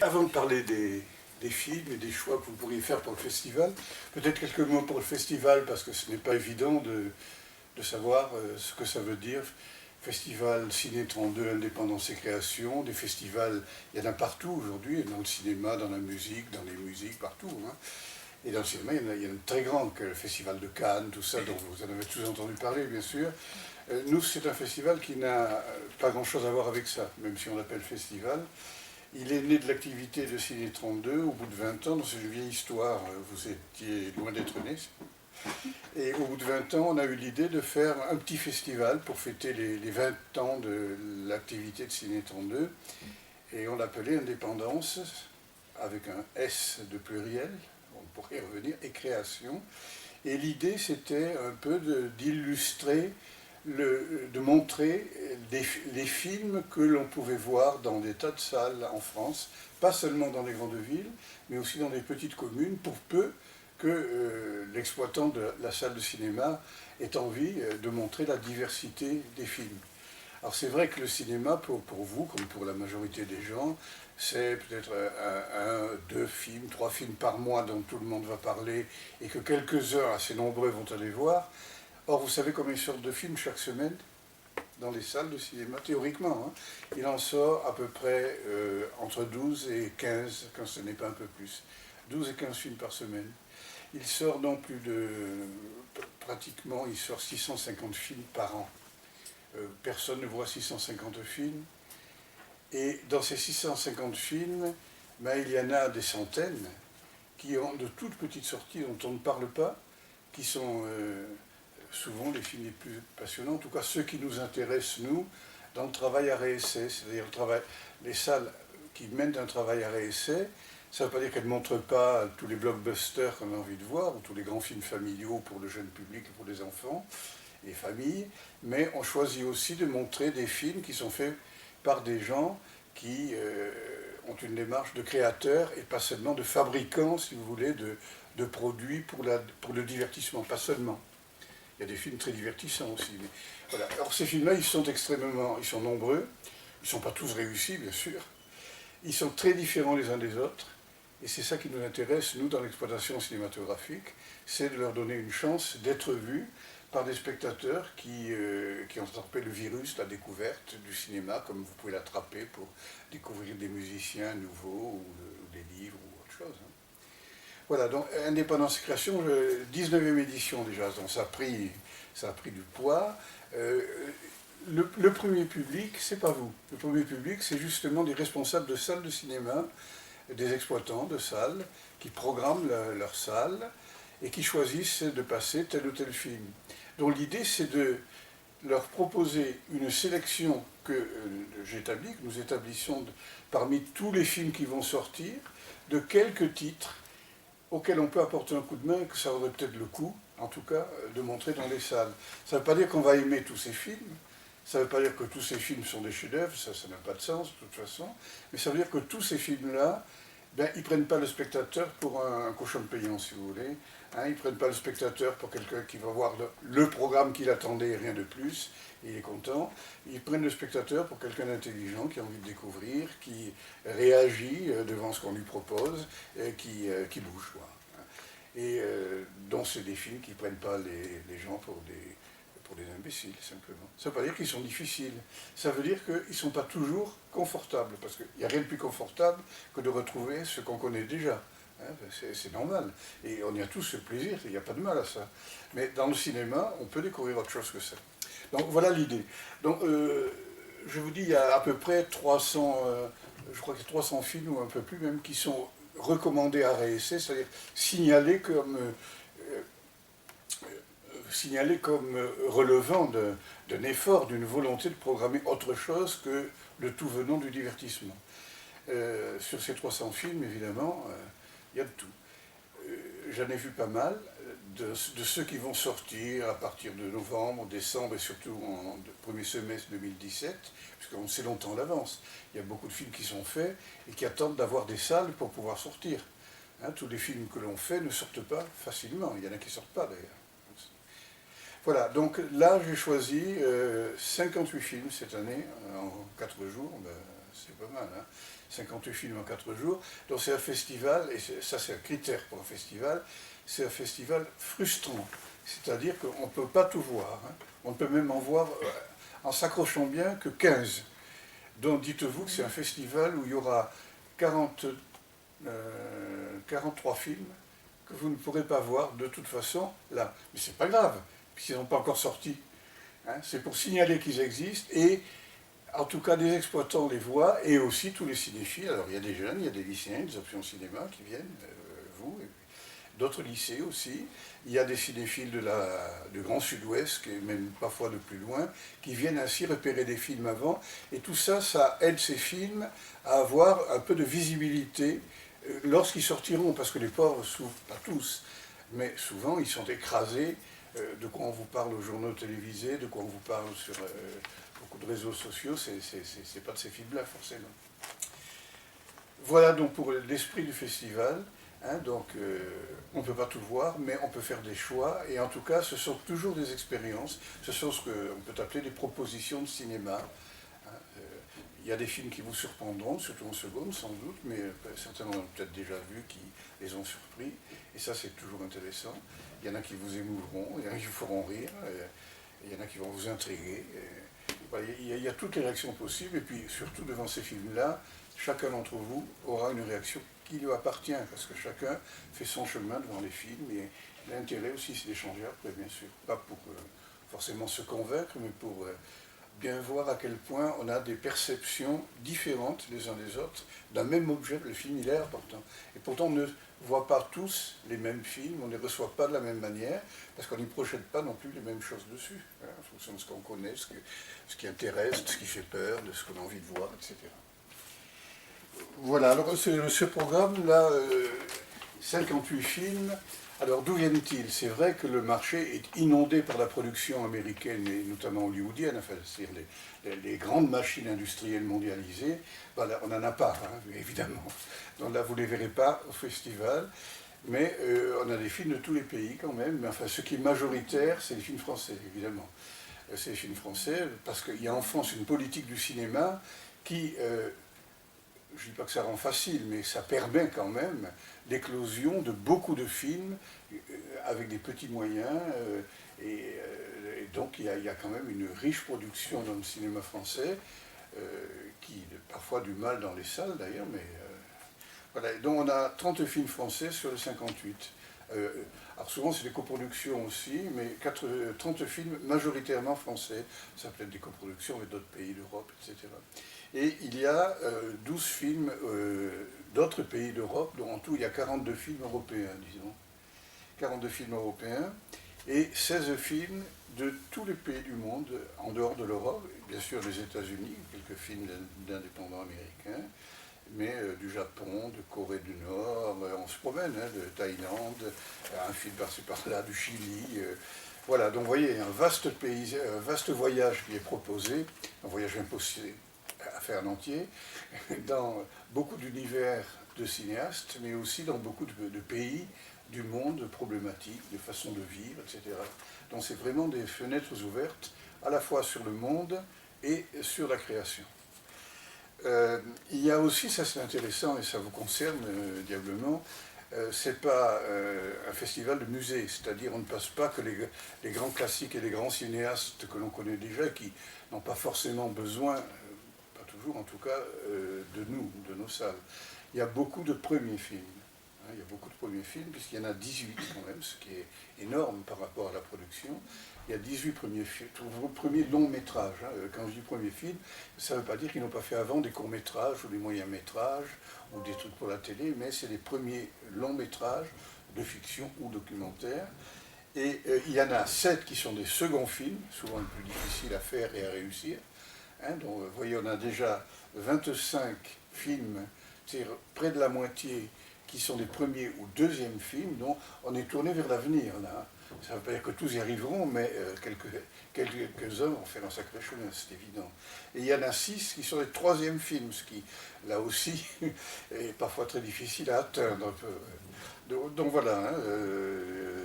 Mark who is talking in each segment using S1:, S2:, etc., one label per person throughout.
S1: avant de parler des films et des choix que vous pourriez faire pour le festival, peut-être quelques mots pour le festival, parce que ce n'est pas évident de savoir ce que ça veut dire. Festival Ciné 32, Indépendance et Création, des festivals, il y en a partout aujourd'hui, dans le cinéma, dans la musique, dans les musiques, partout. Hein. Et dans le cinéma, il y en a une très grande, que le Festival de Cannes, tout ça, dont vous en avez tous entendu parler, bien sûr. Nous, c'est un festival qui n'a pas grand-chose à voir avec ça, même si on l'appelle festival. Il est né de l'activité de Ciné 32, au bout de 20 ans, dans cette vieille histoire, vous étiez loin d'être né. Et au bout de 20 ans, on a eu l'idée de faire un petit festival pour fêter les 20 ans de l'activité de Ciné 32. Et on l'appelait Indépendance, avec un S de pluriel, on pourrait y revenir, et Création. Et l'idée, c'était un peu d'illustrer, de montrer les films que l'on pouvait voir dans des tas de salles en France, pas seulement dans les grandes villes, mais aussi dans des petites communes, pour peu que l'exploitant de la salle de cinéma ait envie de montrer la diversité des films. Alors c'est vrai que le cinéma, pour vous, comme pour la majorité des gens, c'est peut-être un, deux films, trois films par mois dont tout le monde va parler et que quelques-uns assez nombreux vont aller voir. Or, vous savez combien il sort de films chaque semaine dans les salles de cinéma, théoriquement. Hein. Il en sort à peu près entre 12 et 15, quand ce n'est pas un peu plus. 12 et 15 films par semaine. Il sort donc pratiquement, il sort 650 films par an. Personne ne voit 650 films. Et dans ces 650 films, ben, il y en a des centaines qui ont de toutes petites sorties dont on ne parle pas, qui sont souvent les films les plus passionnants, en tout cas ceux qui nous intéressent, nous, dans le travail à réessai, c'est-à-dire les salles qui mènent un travail à réessai. Ça ne veut pas dire qu'elles ne montrent pas tous les blockbusters qu'on a envie de voir, ou tous les grands films familiaux pour le jeune public et pour les enfants et familles, mais on choisit aussi de montrer des films qui sont faits par des gens qui ont une démarche de créateurs et pas seulement de fabricants, si vous voulez, de produits pour le divertissement, pas seulement. Il y a des films très divertissants aussi. Mais voilà. Alors ces films-là, ils sont nombreux, ils ne sont pas tous réussis, bien sûr. Ils sont très différents les uns des autres. Et c'est ça qui nous intéresse, nous, dans l'exploitation cinématographique, c'est de leur donner une chance d'être vus par des spectateurs qui ont attrapé le virus, la découverte du cinéma, comme vous pouvez l'attraper pour découvrir des musiciens nouveaux ou des livres ou autre chose. Hein. Voilà, donc Indépendance et Création, 19e édition déjà, donc ça a pris du poids. Le premier public, c'est pas vous. Le premier public, c'est justement des responsables de salles de cinéma, des exploitants de salles, qui programment leur salle et qui choisissent de passer tel ou tel film. Donc l'idée, c'est de leur proposer une sélection que j'établis, que nous établissons parmi tous les films qui vont sortir, de quelques titres auxquels on peut apporter un coup de main, que ça vaudrait peut-être le coup, en tout cas, de montrer dans les salles. Ça ne veut pas dire qu'on va aimer tous ces films, ça ne veut pas dire que tous ces films sont des chefs-d'œuvre, ça n'a pas de sens de toute façon, mais ça veut dire que tous ces films-là, ben, ils ne prennent pas le spectateur pour un cochon payant, si vous voulez. Hein, ils ne prennent pas le spectateur pour quelqu'un qui va voir le programme qu'il attendait et rien de plus, et il est content. Ils prennent le spectateur pour quelqu'un d'intelligent qui a envie de découvrir, qui réagit devant ce qu'on lui propose, et qui bouge. Quoi. Et donc c'est des films qui ne prennent pas les gens pour des imbéciles, simplement. Ça ne veut pas dire qu'ils sont difficiles. Ça veut dire qu'ils ne sont pas toujours confortables, parce qu'il n'y a rien de plus confortable que de retrouver ce qu'on connaît déjà. Hein, c'est normal. Et on y a tous ce plaisir, il n'y a pas de mal à ça. Mais dans le cinéma, on peut découvrir autre chose que ça. Donc voilà l'idée. Donc je vous dis, il y a à peu près 300, je crois que 300 films, ou un peu plus même, qui sont recommandés à réessayer, c'est-à-dire signalés comme relevant d'un effort, d'une volonté de programmer autre chose que le tout venant du divertissement. Sur ces 300 films, évidemment, il y a de tout. J'en ai vu pas mal, de ceux qui vont sortir à partir de novembre, décembre et surtout en premier semestre 2017, puisqu'on sait longtemps à l'avance. Il y a beaucoup de films qui sont faits et qui attendent d'avoir des salles pour pouvoir sortir. Hein, tous les films que l'on fait ne sortent pas facilement, il y en a qui ne sortent pas d'ailleurs. Voilà, donc là j'ai choisi 58 films cette année, en 4 jours, ben, c'est pas mal. Hein. 50 films en 4 jours. Donc c'est un festival, et ça c'est un critère pour un festival, c'est un festival frustrant. C'est-à-dire qu'on ne peut pas tout voir. Hein. On ne peut même en voir, en s'accrochant bien, que 15. Donc dites-vous que c'est un festival où il y aura 43 films que vous ne pourrez pas voir de toute façon là. Mais c'est pas grave, puisqu'ils n'ont pas encore sorti. Hein. C'est pour signaler qu'ils existent, et en tout cas des exploitants les voient, et aussi tous les cinéphiles. Alors il y a des jeunes, il y a des lycéens, des options cinéma qui viennent, vous, et d'autres lycées aussi. Il y a des cinéphiles du Grand Sud-Ouest, et même parfois de plus loin, qui viennent ainsi repérer des films avant. Et tout ça, ça aide ces films à avoir un peu de visibilité lorsqu'ils sortiront, parce que les pauvres, pas tous, mais souvent, ils sont écrasés de quoi on vous parle aux journaux télévisés, de quoi on vous parle sur beaucoup de réseaux sociaux, c'est pas de ces films-là, forcément. Voilà donc pour l'esprit du festival. Hein, donc, on ne peut pas tout voir, mais on peut faire des choix, et en tout cas, ce sont toujours des expériences, ce sont ce qu'on peut appeler des propositions de cinéma. Hein, il y a des films qui vous surprendront, surtout en seconde, sans doute, mais certains ont peut-être déjà vu, qui les ont surpris, et ça, c'est toujours intéressant. Il y en a qui vous émouvront, il y en a qui vous feront rire, il y en a qui vont vous intriguer. Il y a toutes les réactions possibles, et puis surtout devant ces films-là, chacun d'entre vous aura une réaction qui lui appartient, parce que chacun fait son chemin devant les films, et l'intérêt aussi c'est d'échanger après, bien sûr, pas pour forcément se convaincre, mais pour bien voir à quel point on a des perceptions différentes les uns des autres d'un même objet. Le film, il est important. Et pourtant, on ne voit pas tous les mêmes films, on ne les reçoit pas de la même manière, parce qu'on n'y projette pas non plus les mêmes choses dessus, hein, en fonction de ce qu'on connaît, ce qui intéresse, de ce qui fait peur, de ce qu'on a envie de voir, etc. Voilà, alors ce programme-là, 58 films, alors d'où viennent-ils? C'est vrai que le marché est inondé par la production américaine, et notamment hollywoodienne, enfin, c'est-à-dire les grandes machines industrielles mondialisées. Voilà, on n'en a pas, hein, évidemment. Donc là, vous ne les verrez pas au festival, mais on a des films de tous les pays quand même. Mais enfin, ce qui est majoritaire, c'est les films français, évidemment. C'est les films français, parce qu'il y a en France une politique du cinéma qui... je ne dis pas que ça rend facile, mais ça permet quand même l'éclosion de beaucoup de films avec des petits moyens. Et donc il y a quand même une riche production dans le cinéma français, qui parfois du mal dans les salles d'ailleurs, mais voilà. Donc on a 30 films français sur les 58. Alors souvent c'est des coproductions aussi, mais 30 films majoritairement français. Ça peut être des coproductions avec d'autres pays d'Europe, etc. Et il y a 12 films d'autres pays d'Europe, dont en tout il y a 42 films européens, disons. 42 films européens et 16 films de tous les pays du monde, en dehors de l'Europe, bien sûr les États-Unis, quelques films d'indépendants américains, mais du Japon, de Corée du Nord, on se promène, hein, de Thaïlande, un film par-ci par-là, du Chili. Voilà, donc vous voyez, un vaste voyage qui est proposé, un voyage impossible à faire en entier, dans beaucoup d'univers de cinéastes, mais aussi dans beaucoup de pays du monde problématiques, de façons de vivre, etc. Donc c'est vraiment des fenêtres ouvertes, à la fois sur le monde et sur la création. Il y a aussi, ça c'est intéressant et ça vous concerne diablement, c'est pas un festival de musée, c'est-à-dire on ne passe pas que les grands classiques et les grands cinéastes que l'on connaît déjà, qui n'ont pas forcément besoin, pas toujours en tout cas, de nous, de nos salles. Il y a beaucoup de premiers films. Hein, il y a beaucoup de premiers films, puisqu'il y en a 18 quand même, ce qui est énorme par rapport à la production. Il y a 18 premiers films, premiers longs métrages. Hein. Quand je dis premiers films, ça ne veut pas dire qu'ils n'ont pas fait avant des courts métrages ou des moyens métrages ou des trucs pour la télé, mais c'est les premiers longs métrages de fiction ou documentaire. Et il y en a 7 qui sont des seconds films, souvent les plus difficiles à faire et à réussir. Hein, donc vous voyez, on a déjà 25 films, c'est-à-dire près de la moitié, qui sont des premiers ou deuxièmes films, donc on est tourné vers l'avenir là. ça ne veut pas dire que tous y arriveront, mais quelques-uns vont faire un sacré chemin, c'est évident. Et il y en a 6 qui sont les troisièmes films, ce qui, là aussi, est parfois très difficile à atteindre un peu. Donc voilà,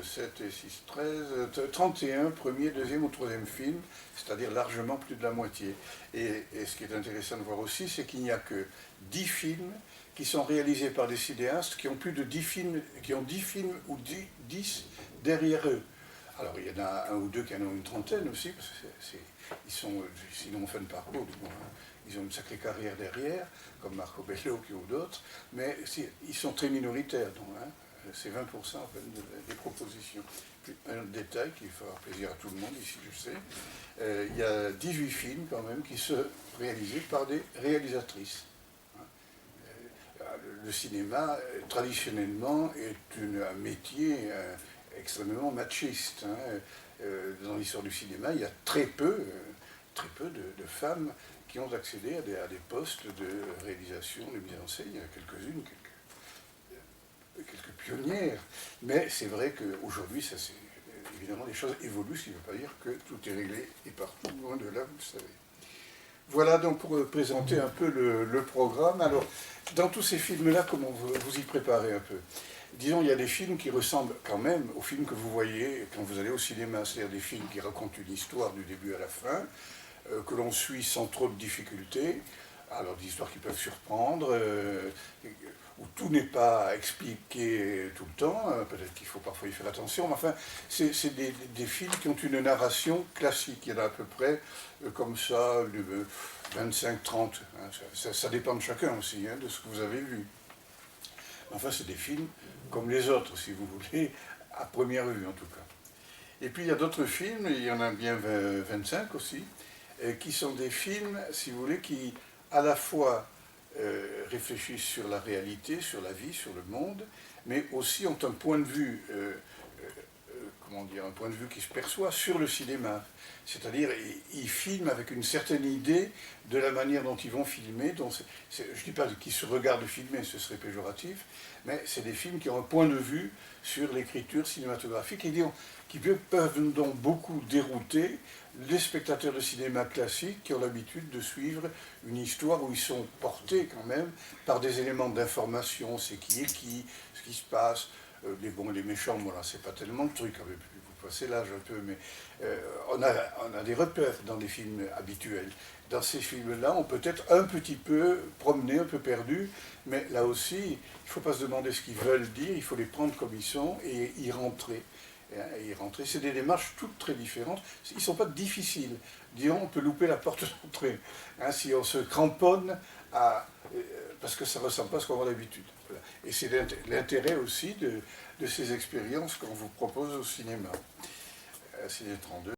S1: 7 et 6, 13, 31, premier, deuxième ou troisième film, c'est-à-dire largement plus de la moitié. Et ce qui est intéressant de voir aussi, c'est qu'il n'y a que 10 films qui sont réalisés par des cinéastes qui ont plus de 10 films, qui ont 10 films ou 10 derrière eux. Alors il y en a un ou deux qui en ont une trentaine aussi, parce que ils sont, sinon on fait un parcours, ils ont une sacrée carrière derrière, comme Marco Bello ou d'autres, mais ils sont très minoritaires, donc, hein, c'est 20% en fait, des propositions. Puis, un détail qui fera plaisir à tout le monde ici, je sais, il y a 18 films quand même qui sont réalisés par des réalisatrices. Le cinéma, traditionnellement, est un métier extrêmement machiste. Hein. Dans l'histoire du cinéma, il y a très peu de femmes qui ont accédé à des postes de réalisation, de mise en scène. Il y en a quelques-unes, quelques pionnières. Mais c'est vrai qu'aujourd'hui, évidemment, les choses évoluent, ce qui ne veut pas dire que tout est réglé et partout, loin de là, vous le savez. Voilà donc pour présenter un peu le programme. Alors, dans tous ces films-là, comment vous y préparez un peu? Disons, il y a des films qui ressemblent quand même aux films que vous voyez quand vous allez au cinéma, c'est-à-dire des films qui racontent une histoire du début à la fin, que l'on suit sans trop de difficultés, alors des histoires qui peuvent surprendre, où tout n'est pas expliqué tout le temps, peut-être qu'il faut parfois y faire attention, mais enfin, c'est des films qui ont une narration classique, il y en a à peu près comme ça, 25-30, hein, ça dépend de chacun aussi, hein, de ce que vous avez vu. Enfin, c'est des films comme les autres, si vous voulez, à première vue en tout cas. Et puis il y a d'autres films, il y en a bien 25 aussi, qui sont des films, si vous voulez, qui à la fois réfléchissent sur la réalité, sur la vie, sur le monde, mais aussi ont un point de vue, comment dire, un point de vue qui se perçoit sur le cinéma. C'est-à-dire, ils filment avec une certaine idée de la manière dont ils vont filmer. Je ne dis pas qu'ils se regardent filmer, ce serait péjoratif, mais c'est des films qui ont un point de vue sur l'écriture cinématographique et qui peuvent donc beaucoup dérouter les spectateurs de cinéma classique qui ont l'habitude de suivre une histoire où ils sont portés quand même par des éléments d'information, c'est qui est qui, ce qui se passe, les bons et les méchants, voilà, c'est pas tellement le truc, vous passez l'âge un peu, mais on a des repères dans les films habituels. Dans ces films-là, on peut être un petit peu promené, un peu perdu, mais là aussi, il ne faut pas se demander ce qu'ils veulent dire, il faut les prendre comme ils sont et y rentrer. C'est des démarches toutes très différentes. Ils ne sont pas difficiles. Disons, on peut louper la porte d'entrée. Hein, si on se cramponne parce que ça ne ressemble pas à ce qu'on a l'habitude. Voilà. Et c'est l'intérêt aussi de ces expériences qu'on vous propose au cinéma. Ciné 32.